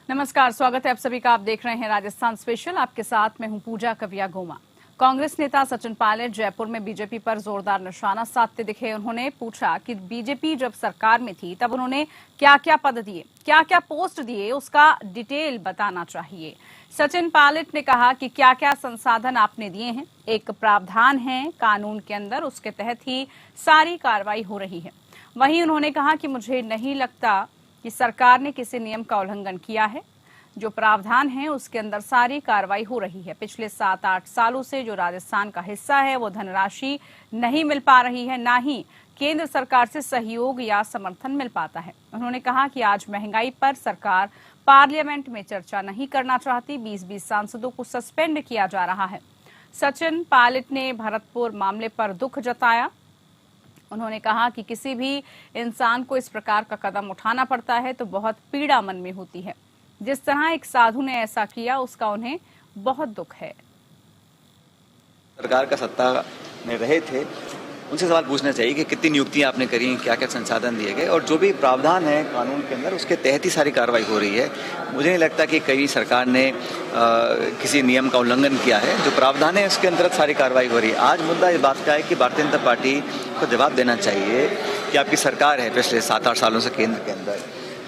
नमस्कार, स्वागत है आप सभी का। आप देख रहे हैं राजस्थान स्पेशल। आपके साथ मैं हूं पूजा कविया गोमा। कांग्रेस नेता सचिन पायलट जयपुर में बीजेपी पर जोरदार निशाना साधते दिखे। उन्होंने पूछा कि बीजेपी जब सरकार में थी तब उन्होंने क्या क्या पद दिए, क्या क्या पोस्ट दिए, उसका डिटेल बताना चाहिए। सचिन पायलट ने कहा कि क्या क्या संसाधन आपने दिए हैं। एक प्रावधान है कानून के अंदर, उसके तहत ही सारी कार्रवाई हो रही है। वहीं उन्होंने कहा कि मुझे नहीं लगता कि सरकार ने किसी नियम का उल्लंघन किया है। जो प्रावधान है उसके अंदर सारी कार्रवाई हो रही है। पिछले 7-8 सालों से जो राजस्थान का हिस्सा है वो धनराशि नहीं मिल पा रही है, ना ही केंद्र सरकार से सहयोग या समर्थन मिल पाता है। उन्होंने कहा कि आज महंगाई पर सरकार पार्लियामेंट में चर्चा नहीं करना चाहती। 20-20 सांसदों को सस्पेंड किया जा रहा है। सचिन पायलट ने भरतपुर मामले पर दुख जताया। उन्होंने कहा कि किसी भी इंसान को इस प्रकार का कदम उठाना पड़ता है तो बहुत पीड़ा मन में होती है। जिस तरह एक साधु ने ऐसा किया उसका उन्हें बहुत दुख है। सरकार का सत्ता में रहे थे, उनसे सवाल पूछना चाहिए कि कितनी नियुक्तियां आपने करी, क्या क्या संसाधन दिए गए, और जो भी प्रावधान है कानून के अंदर उसके तहत ही सारी कार्रवाई हो रही है। मुझे नहीं लगता कि कहीं सरकार ने किसी नियम का उल्लंघन किया है। जो प्रावधान है उसके अंतर्गत सारी कार्रवाई हो रही है। आज मुद्दा इस बात का है कि भारतीय जनता पार्टी को जवाब देना चाहिए कि आपकी सरकार है पिछले 7-8 सालों से केंद्र के अंदर,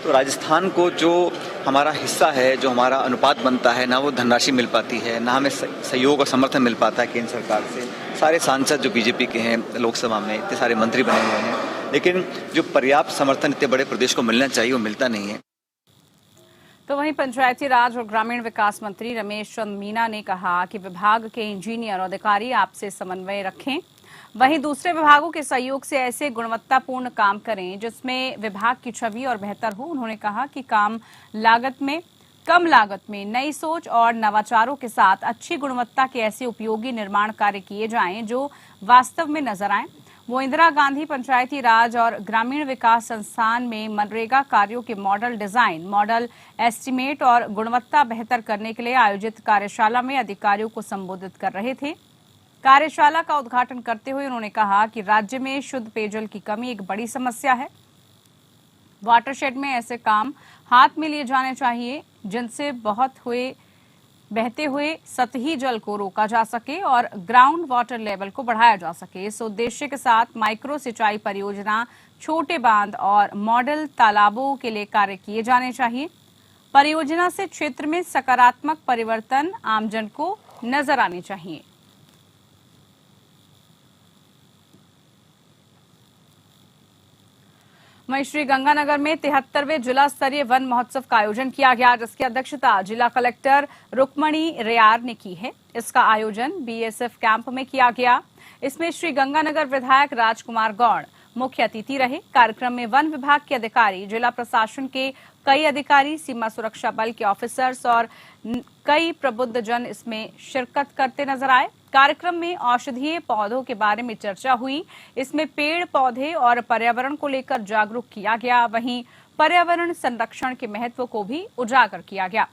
तो राजस्थान को जो हमारा हिस्सा है, जो हमारा अनुपात बनता है, ना वो धनराशि मिल पाती है, ना हमें सहयोग और समर्थन मिल पाता है केंद्र सरकार से। सारे सांसद जो बीजेपी के हैं लोकसभा में, इतने सारे मंत्री बने हुए हैं, लेकिन जो पर्याप्त समर्थन इतने बड़े प्रदेश को मिलना चाहिए वो मिलता नहीं है। तो वहीं पंचायती राज और ग्रामीण विकास मंत्री रमेश चंद मीना ने कहा कि विभाग के इंजीनियर और अधिकारी आपसे समन्वय रखें, वहीं दूसरे विभागों के सहयोग से ऐसे गुणवत्तापूर्ण काम करें जिसमें विभाग की छवि और बेहतर हो। उन्होंने कहा कि कम लागत में नई सोच और नवाचारों के साथ अच्छी गुणवत्ता के ऐसे उपयोगी निर्माण कार्य किए जाएं जो वास्तव में नजर आएं। वो इंदिरा गांधी पंचायती राज और ग्रामीण विकास संस्थान में मनरेगा कार्यों के मॉडल डिजाइन, मॉडल एस्टीमेट और गुणवत्ता बेहतर करने के लिए आयोजित कार्यशाला में अधिकारियों को संबोधित कर रहे थे। कार्यशाला का उद्घाटन करते हुए उन्होंने कहा कि राज्य में शुद्ध पेयजल की कमी एक बड़ी समस्या है। वाटरशेड में ऐसे काम हाथ में लिए जाने चाहिए जिनसे बहते हुए सतही जल को रोका जा सके और ग्राउंड वाटर लेवल को बढ़ाया जा सके। इस उद्देश्य के साथ माइक्रो सिंचाई परियोजना, छोटे बांध और मॉडल तालाबों के लिए कार्य किए जाने चाहिए। परियोजना से क्षेत्र में सकारात्मक परिवर्तन आमजन को नजर आने चाहिए। वहीं श्री गंगानगर में 73वें जिला स्तरीय वन महोत्सव का आयोजन किया गया, जिसकी अध्यक्षता जिला कलेक्टर रुक्मणी रेयार ने की है। इसका आयोजन बीएसएफ कैंप में किया गया। इसमें श्री गंगानगर विधायक राजकुमार गौड़ मुख्य अतिथि रहे। कार्यक्रम में वन विभाग के अधिकारी, जिला प्रशासन के कई अधिकारी, सीमा सुरक्षा बल के ऑफिसर्स और कई प्रबुद्ध जन इसमें शिरकत करते नजर आए। कार्यक्रम में औषधीय पौधों के बारे में चर्चा हुई। इसमें पेड़ पौधे और पर्यावरण को लेकर जागरूक किया गया। वहीं पर्यावरण संरक्षण के महत्व को भी उजागर किया गया।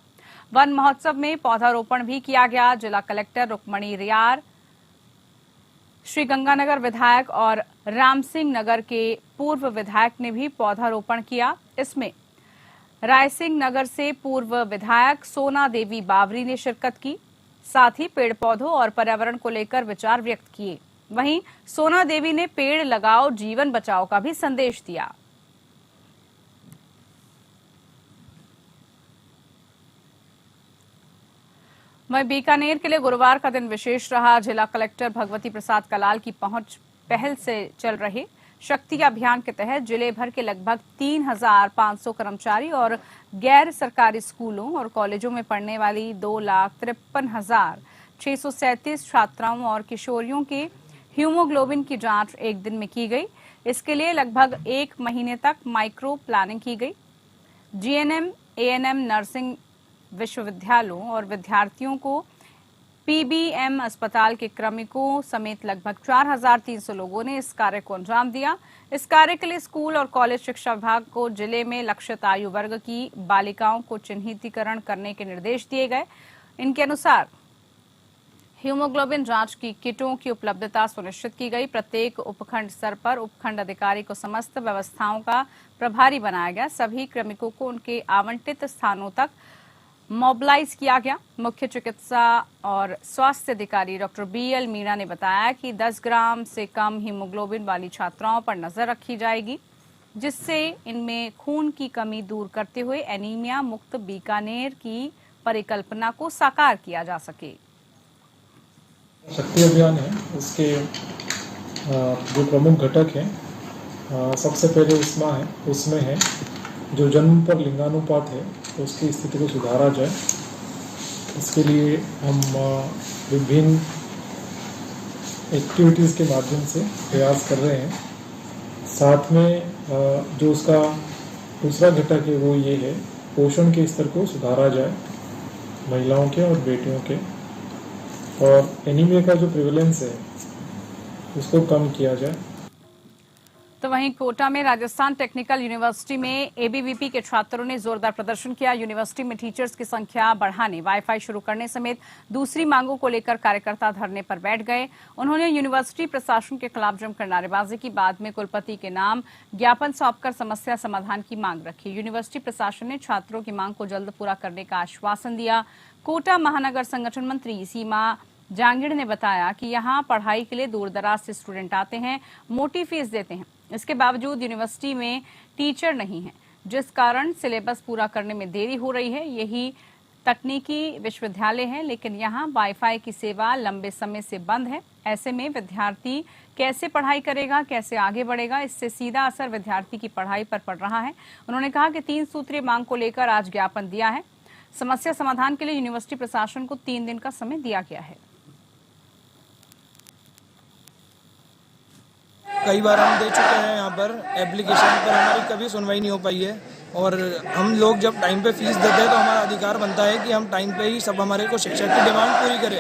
वन महोत्सव में पौधारोपण भी किया गया। जिला कलेक्टर रुक्मणी रेयार, श्री गंगानगर विधायक और रामसिंह नगर के पूर्व विधायक ने भी पौधारोपण किया। इसमें रायसिंह नगर से पूर्व विधायक सोना देवी बावरी ने शिरकत की। साथ ही पेड़ पौधों और पर्यावरण को लेकर विचार व्यक्त किए। वहीं सोना देवी ने पेड़ लगाओ जीवन बचाओ का भी संदेश दिया। वहीं बीकानेर के लिए गुरुवार का दिन विशेष रहा। जिला कलेक्टर भगवती प्रसाद कलाल की पहुंच पहल से चल रहे शक्ति अभियान के तहत जिले भर के लगभग 3,500 कर्मचारी और गैर सरकारी स्कूलों और कॉलेजों में पढ़ने वाली 2,53,637 छात्राओं और किशोरियों के हीमोग्लोबिन की जांच एक दिन में की गई। इसके लिए लगभग 1 महीने तक माइक्रो प्लानिंग की गई। जीएनएम, एएनएम, नर्सिंग विश्वविद्यालयों और विद्यार्थियों को पीबीएम अस्पताल के क्रमिकों समेत लगभग 4,300 लोगों ने इस कार्य को अंजाम दिया। इस कार्य के लिए स्कूल और कॉलेज शिक्षा विभाग को जिले में लक्षित आयु वर्ग की बालिकाओं को चिन्हितीकरण करने के निर्देश दिए गए। इनके अनुसार हीमोग्लोबिन जांच की किटों की उपलब्धता सुनिश्चित की गई। प्रत्येक उपखंड स्तर पर उपखंड अधिकारी को समस्त व्यवस्थाओं का प्रभारी बनाया गया। सभी क्रमिकों को उनके आवंटित स्थानों तक मोबिलाइज किया गया। मुख्य चिकित्सा और स्वास्थ्य अधिकारी डॉक्टर बीएल मीणा ने बताया कि 10 ग्राम से कम हीमोग्लोबिन वाली छात्राओं पर नजर रखी जाएगी, जिससे इनमें खून की कमी दूर करते हुए एनीमिया मुक्त बीकानेर की परिकल्पना को साकार किया जा सके। शक्ति अभियान है, उसके जो प्रमुख घटक हैं, सबसे पहले उसमें है जो जन्म पर लिंगानुपात है उसकी स्थिति को सुधारा जाए। इसके लिए हम विभिन्न एक्टिविटीज़ के माध्यम से प्रयास कर रहे हैं। साथ में जो उसका दूसरा घटक है वो ये है, पोषण के स्तर को सुधारा जाए महिलाओं के और बेटियों के, और एनीमिया का जो प्रिवेलेंस है उसको कम किया जाए। तो वहीं कोटा में राजस्थान टेक्निकल यूनिवर्सिटी में एबीवीपी के छात्रों ने जोरदार प्रदर्शन किया। यूनिवर्सिटी में टीचर्स की संख्या बढ़ाने, वाईफाई शुरू करने समेत दूसरी मांगों को लेकर कार्यकर्ता धरने पर बैठ गए। उन्होंने यूनिवर्सिटी प्रशासन के खिलाफ जमकर नारेबाजी की। बाद में कुलपति के नाम ज्ञापन सौंपकर समस्या समाधान की मांग रखी। यूनिवर्सिटी प्रशासन ने छात्रों की मांग को जल्द पूरा करने का आश्वासन दिया। कोटा महानगर संगठन मंत्री सीमा जांगिड़ ने बताया कि यहाँ पढ़ाई के लिए दूर दराज से स्टूडेंट आते हैं, मोटी फीस देते हैं। इसके बावजूद यूनिवर्सिटी में टीचर नहीं है, जिस कारण सिलेबस पूरा करने में देरी हो रही है। यही तकनीकी विश्वविद्यालय है, लेकिन यहाँ वाईफाई की सेवा लंबे समय से बंद है। ऐसे में विद्यार्थी कैसे पढ़ाई करेगा, कैसे आगे बढ़ेगा? इससे सीधा असर विद्यार्थी की पढ़ाई पर पड़ रहा है। उन्होंने कहा कि 3 सूत्रीय मांग को लेकर आज ज्ञापन दिया है। समस्या समाधान के लिए यूनिवर्सिटी प्रशासन को 3 दिन का समय दिया गया है। कई बार हम दे चुके हैं यहाँ पर एप्लीकेशन, पर हमारी कभी सुनवाई नहीं हो पाई है। और हम लोग जब टाइम पे फीस देते हैं तो हमारा अधिकार बनता है कि हम टाइम पे ही सब हमारे को शिक्षक की डिमांड पूरी करें।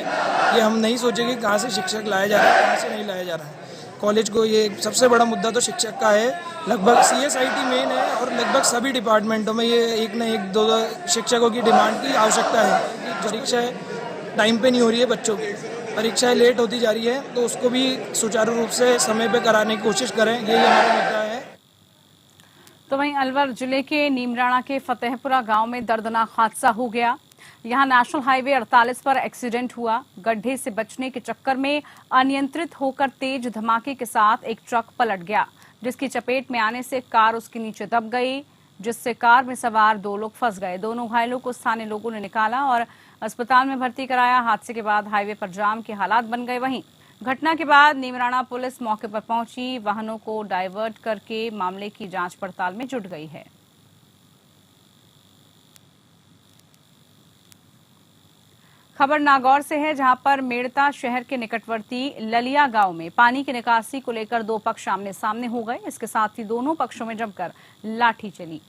ये हम नहीं सोचे कि कहाँ से शिक्षक लाया जा रहा है, कहाँ से नहीं लाया जा रहा है। कॉलेज को ये सबसे बड़ा मुद्दा तो शिक्षक का है। लगभग CSIT मेन है और लगभग सभी डिपार्टमेंटों में ये एक न एक दो शिक्षकों की डिमांड की आवश्यकता है कि परीक्षाएँ टाइम पे नहीं हो रही है, बच्चों की परीक्षाएं लेट होती जा रही है, तो उसको भी सुचारू रूप से समय पे कराने की कोशिश करें, यही हमारा मुद्दा है। तो वहीं अलवर जिले के नीमराणा के फतेहपुरा गांव में दर्दनाक हादसा हो गया। यहां नेशनल हाईवे 48 पर एक्सीडेंट हुआ। गड्ढे से बचने के चक्कर में अनियंत्रित होकर तेज धमाके के साथ एक ट्रक पलट गया, जिसकी चपेट में आने से कार उसके नीचे दब गई, जिससे कार में सवार 2 लोग फंस गए। दोनों घायलों को स्थानीय लोगों ने निकाला और अस्पताल में भर्ती कराया। हादसे के बाद हाईवे पर जाम के हालात बन गए। वहीं घटना के बाद नीमराणा पुलिस मौके पर पहुंची, वाहनों को डायवर्ट करके मामले की जांच पड़ताल में जुट गई है। खबर नागौर से है, जहां पर मेड़ता शहर के निकटवर्ती ललिया गांव में पानी की निकासी को लेकर 2 पक्ष आमने सामने हो गए। इसके साथ ही दोनों पक्षों में जमकर लाठी चली।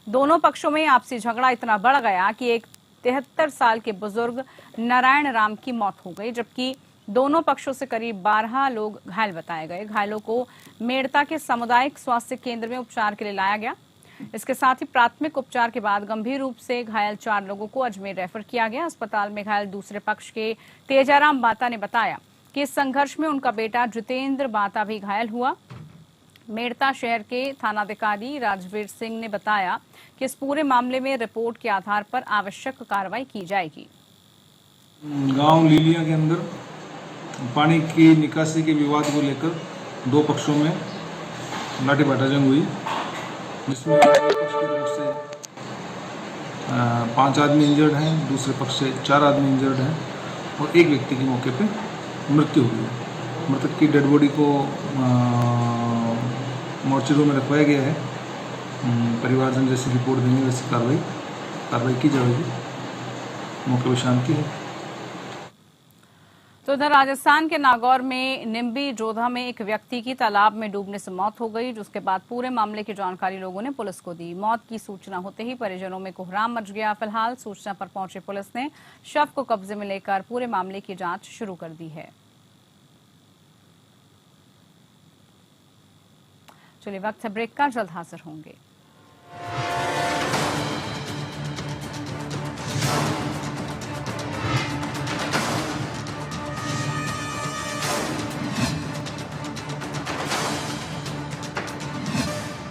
दोनों पक्षों में आपसी झगड़ा इतना बढ़ गया कि एक 73 साल के बुजुर्ग नारायण राम की मौत हो गई, जबकि दोनों पक्षों से करीब 12 लोग घायल बताए गए। घायलों को मेड़ता के सामुदायिक स्वास्थ्य केंद्र में उपचार के लिए लाया गया। इसके साथ ही प्राथमिक उपचार के बाद गंभीर रूप से घायल 4 लोगों को अजमेर रेफर किया गया। अस्पताल में घायल दूसरे पक्ष के तेजाराम बाता ने बताया कि इस संघर्ष में उनका बेटा जितेंद्र बाता भी घायल हुआ। मेड़ता शहर के थानाधिकारी राजवीर सिंह ने बताया कि इस पूरे मामले में रिपोर्ट के आधार पर आवश्यक कार्रवाई की जाएगी। गांव लीलिया के अंदर पानी की निकासी के विवाद को लेकर 2 पक्षों में लाठीबाटा जंग हुई, जिसमें एक पक्ष की तरफ से 5 आदमी इंजर्ड हैं, दूसरे पक्ष से 4 आदमी इंजर्ड हैं और एक व्यक्ति की मौके पे मृत्यु हुई है। मृतक की डेड बॉडी को मोर्चरी में रखवाया गया है। परिवारजन जैसी रिपोर्ट देंगे वैसी कार्रवाई की जाएगी। मौके पर शांति है। तो इधर राजस्थान के नागौर में निम्बी जोधा में एक व्यक्ति की तालाब में डूबने से मौत हो गई, जिसके बाद पूरे मामले की जानकारी लोगों ने पुलिस को दी। मौत की सूचना होते ही परिजनों में कोहराम मच गया। फिलहाल सूचना पर पहुंची पुलिस ने शव को कब्जे में लेकर पूरे मामले की जांच शुरू कर दी है। चलिए वक्त है ब्रेक का, जल्द हाजिर होंगे।